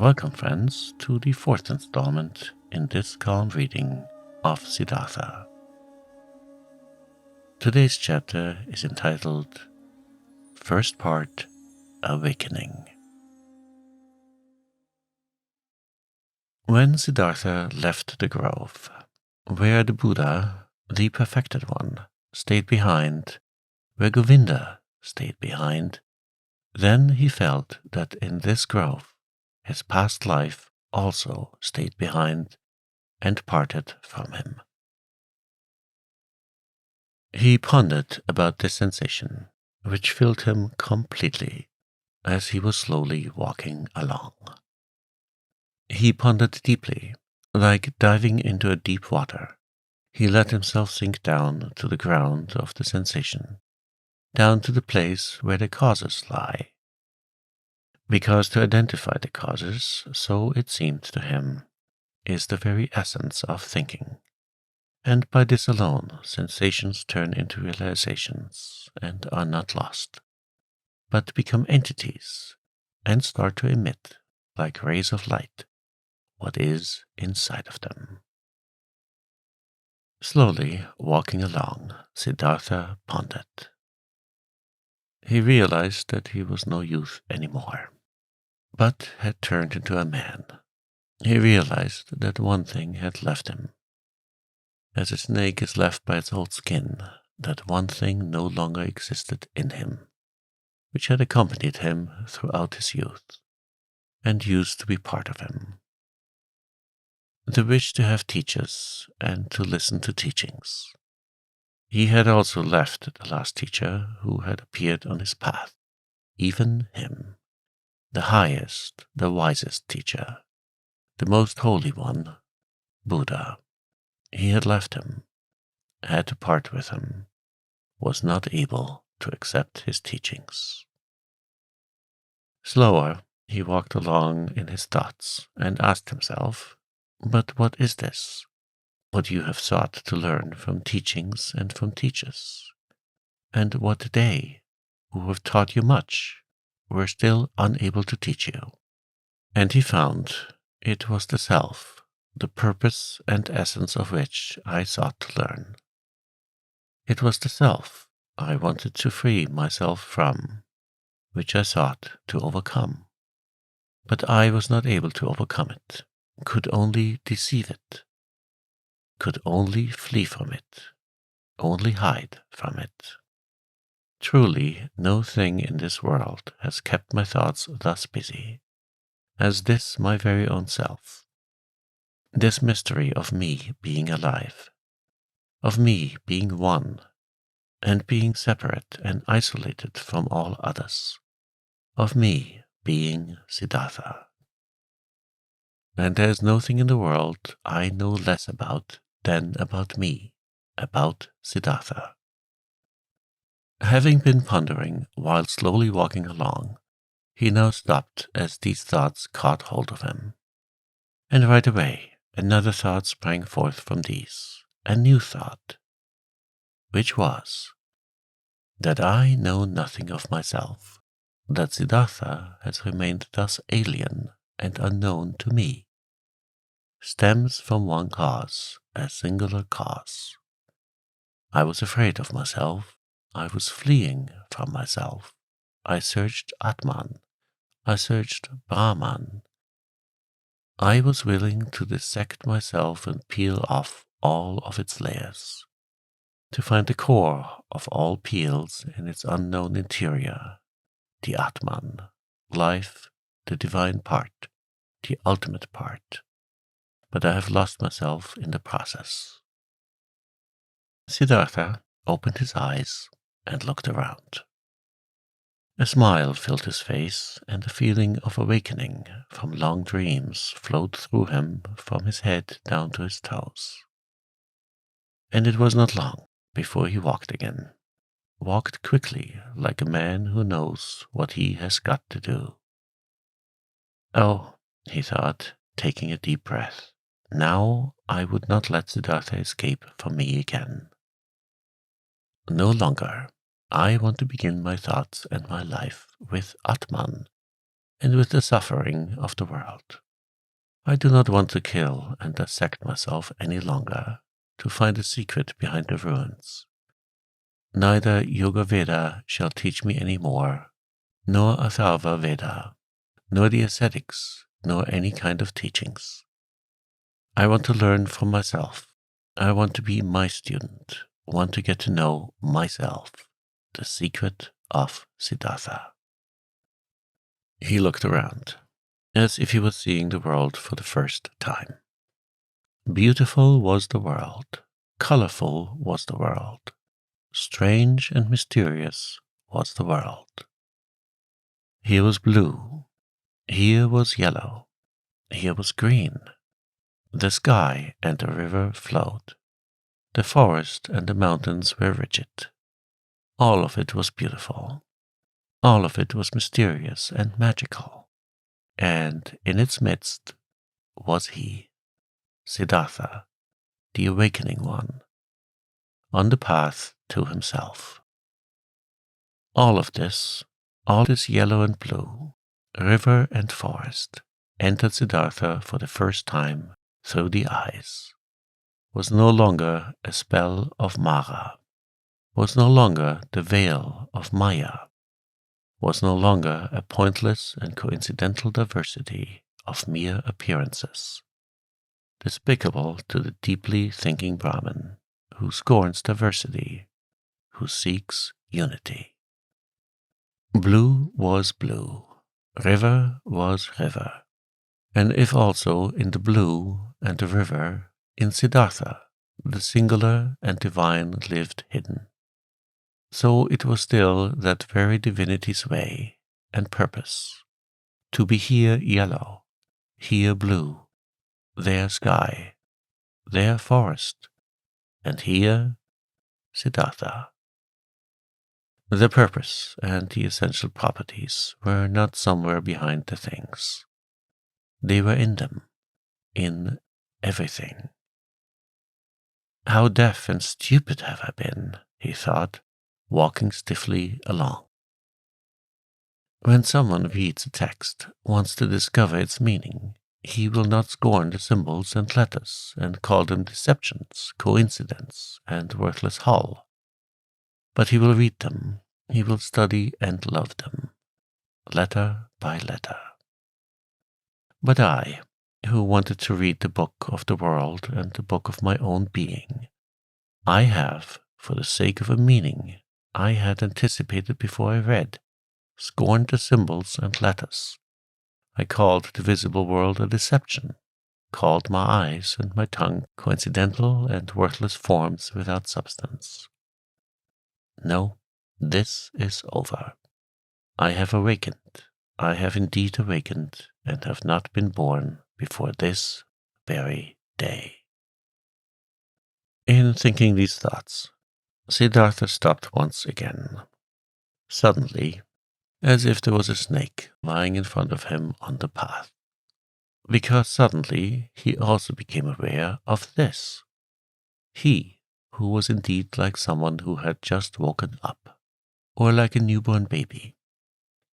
Welcome, friends, to the fourth installment in this calm reading of Siddhartha. Today's chapter is entitled First Part, Awakening. When Siddhartha left the grove, where the Buddha, the perfected one, stayed behind, where Govinda stayed behind, then he felt that in this grove his past life also stayed behind and parted from him. He pondered about this sensation, which filled him completely as he was slowly walking along. He pondered deeply, like diving into a deep water. He let himself sink down to the ground of the sensation, down to the place where the causes lie. Because to identify the causes, so it seemed to him, is the very essence of thinking. And by this alone, sensations turn into realizations and are not lost, but become entities and start to emit, like rays of light, what is inside of them. Slowly walking along, Siddhartha pondered. He realized that he was no youth anymore, but had turned into a man. He realized that one thing had left him. As a snake is left by its old skin, that one thing no longer existed in him, which had accompanied him throughout his youth, and used to be part of him. The wish to have teachers and to listen to teachings. He had also left the last teacher who had appeared on his path, even him, the highest, the wisest teacher, the most holy one, Buddha. He had left him, had to part with him, was not able to accept his teachings. Slower, he walked along in his thoughts and asked himself, but what is this? What you have sought to learn from teachings and from teachers? And what they, who have taught you much, were still unable to teach you? And he found it was the self, the purpose and essence of which I sought to learn. It was the self I wanted to free myself from, which I sought to overcome. But I was not able to overcome it, could only deceive it, could only flee from it, only hide from it. Truly, no thing in this world has kept my thoughts thus busy, as this my very own self. This mystery of me being alive, of me being one, and being separate and isolated from all others, of me being Siddhartha. And there is nothing in the world I know less about than about me, about Siddhartha. Having been pondering while slowly walking along, he now stopped as these thoughts caught hold of him. And right away, another thought sprang forth from these, a new thought, which was that I know nothing of myself, that Siddhartha has remained thus alien and unknown to me, stems from one cause, a singular cause. I was afraid of myself, I was fleeing from myself, I searched Atman, I searched Brahman. I was willing to dissect myself and peel off all of its layers, to find the core of all peels in its unknown interior, the Atman, life, the divine part, the ultimate part. But I have lost myself in the process. Siddhartha opened his eyes and looked around. A smile filled his face, and a feeling of awakening from long dreams flowed through him from his head down to his toes. And it was not long before he walked again, walked quickly like a man who knows what he has got to do. Oh, he thought, taking a deep breath, now I would not let Siddhartha escape from me again. No longer. I want to begin my thoughts and my life with Atman, and with the suffering of the world. I do not want to kill and dissect myself any longer to find the secret behind the ruins. Neither Yoga Veda shall teach me any more, nor Atharva Veda, nor the ascetics, nor any kind of teachings. I want to learn from myself. I want to be my student, want to get to know myself, the secret of Siddhartha. He looked around, as if he was seeing the world for the first time. Beautiful was the world, colorful was the world, strange and mysterious was the world. Here was blue, here was yellow, here was green. The sky and the river flowed. The forest and the mountains were rigid. All of it was beautiful. All of it was mysterious and magical. And in its midst was he, Siddhartha, the awakening one, on the path to himself. All this yellow and blue, river and forest, entered Siddhartha for the first time through the eyes, was no longer a spell of Mara, was no longer the veil of Maya, was no longer a pointless and coincidental diversity of mere appearances, despicable to the deeply thinking Brahmin who scorns diversity, who seeks unity. Blue was blue, river was river, and if also in the blue and the river, in Siddhartha, the singular and divine lived hidden. So it was still that very divinity's way and purpose, to be here yellow, here blue, there sky, there forest, and here Siddhartha. The purpose and the essential properties were not somewhere behind the things. They were in them, in everything. How deaf and stupid have I been, he thought, walking stiffly along. When someone reads a text, wants to discover its meaning, he will not scorn the symbols and letters and call them deceptions, coincidence, and worthless hull. But he will read them, he will study and love them, letter by letter. But I, who wanted to read the book of the world and the book of my own being, I have, for the sake of a meaning I had anticipated before I read, scorned the symbols and letters. I called the visible world a deception, called my eyes and my tongue coincidental and worthless forms without substance. No, this is over. I have awakened. I have indeed awakened and have not been born before this very day. In thinking these thoughts, Siddhartha stopped once again. Suddenly, as if there was a snake lying in front of him on the path. Because suddenly he also became aware of this. He, who was indeed like someone who had just woken up, or like a newborn baby.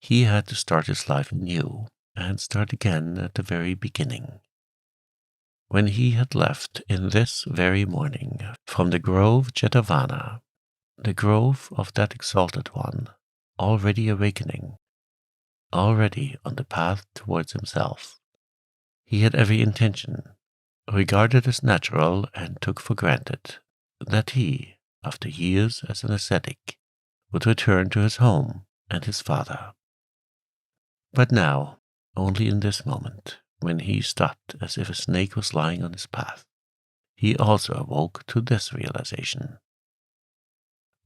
He had to start his life anew and start again at the very beginning. When he had left in this very morning from the grove Jetavana, the grove of that exalted one, already awakening, already on the path towards himself, he had every intention, regarded as natural and took for granted, that he, after years as an ascetic, would return to his home and his father. But now, only in this moment, when he stopped as if a snake was lying on his path, he also awoke to this realization.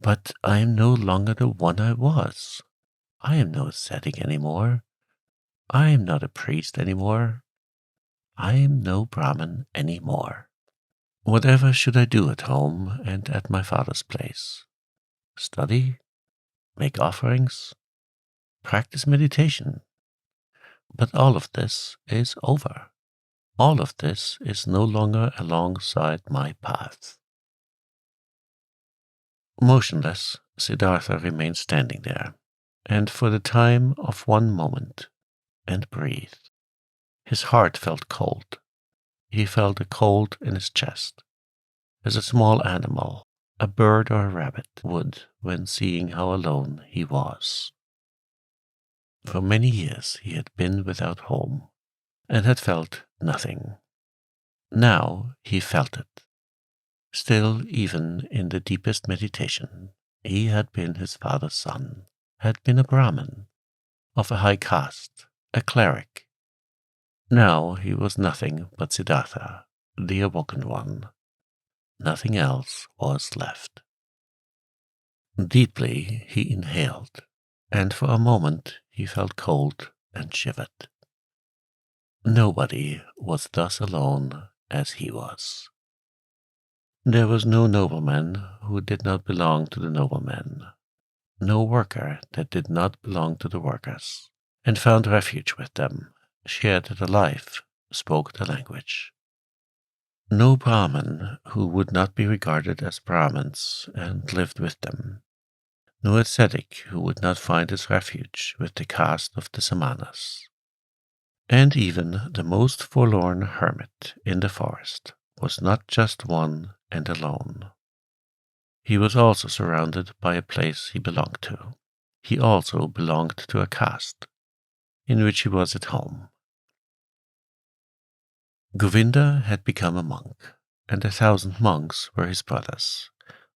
But I am no longer the one I was. I am no ascetic anymore. I am not a priest anymore. I am no Brahmin anymore. Whatever should I do at home and at my father's place? Study? Make offerings? Practice meditation? But all of this is over. All of this is no longer alongside my path. Motionless, Siddhartha remained standing there, and for the time of one moment, and breathe. His heart felt cold. He felt a cold in his chest, as a small animal, a bird or a rabbit, would when seeing how alone he was. For many years he had been without home, and had felt nothing. Now he felt it. Still, even in the deepest meditation, he had been his father's son, had been a Brahmin, of a high caste, a cleric. Now he was nothing but Siddhartha, the awoken one. Nothing else was left. Deeply he inhaled, and for a moment he felt cold and shivered. Nobody was thus alone as he was. There was no nobleman who did not belong to the noblemen, no worker that did not belong to the workers, and found refuge with them, shared the life, spoke the language. No Brahmin who would not be regarded as Brahmins and lived with them, no ascetic who would not find his refuge with the caste of the Samanas. And even the most forlorn hermit in the forest was not just one and alone. He was also surrounded by a place he belonged to. He also belonged to a caste in which he was at home. Govinda had become a monk, and 1,000 monks were his brothers,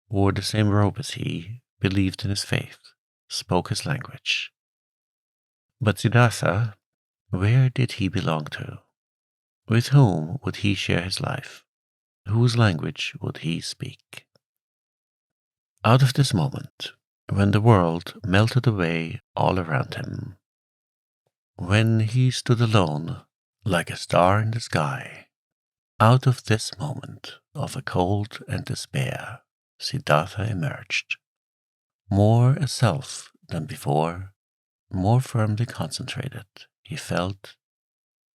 wore the same robe as he, believed in his faith, spoke his language. But Siddhartha, where did he belong to? With whom would he share his life? Whose language would he speak? Out of this moment, when the world melted away all around him, when he stood alone like a star in the sky, out of this moment of a cold and despair, Siddhartha emerged, more a self than before, more firmly concentrated. He felt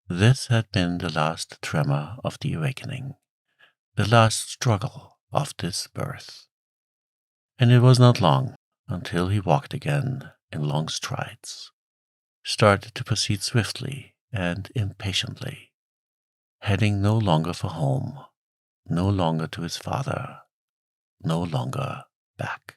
this had been the last tremor of the awakening, the last struggle of this birth. And it was not long until he walked again in long strides, started to proceed swiftly and impatiently, heading no longer for home, no longer to his father, no longer back.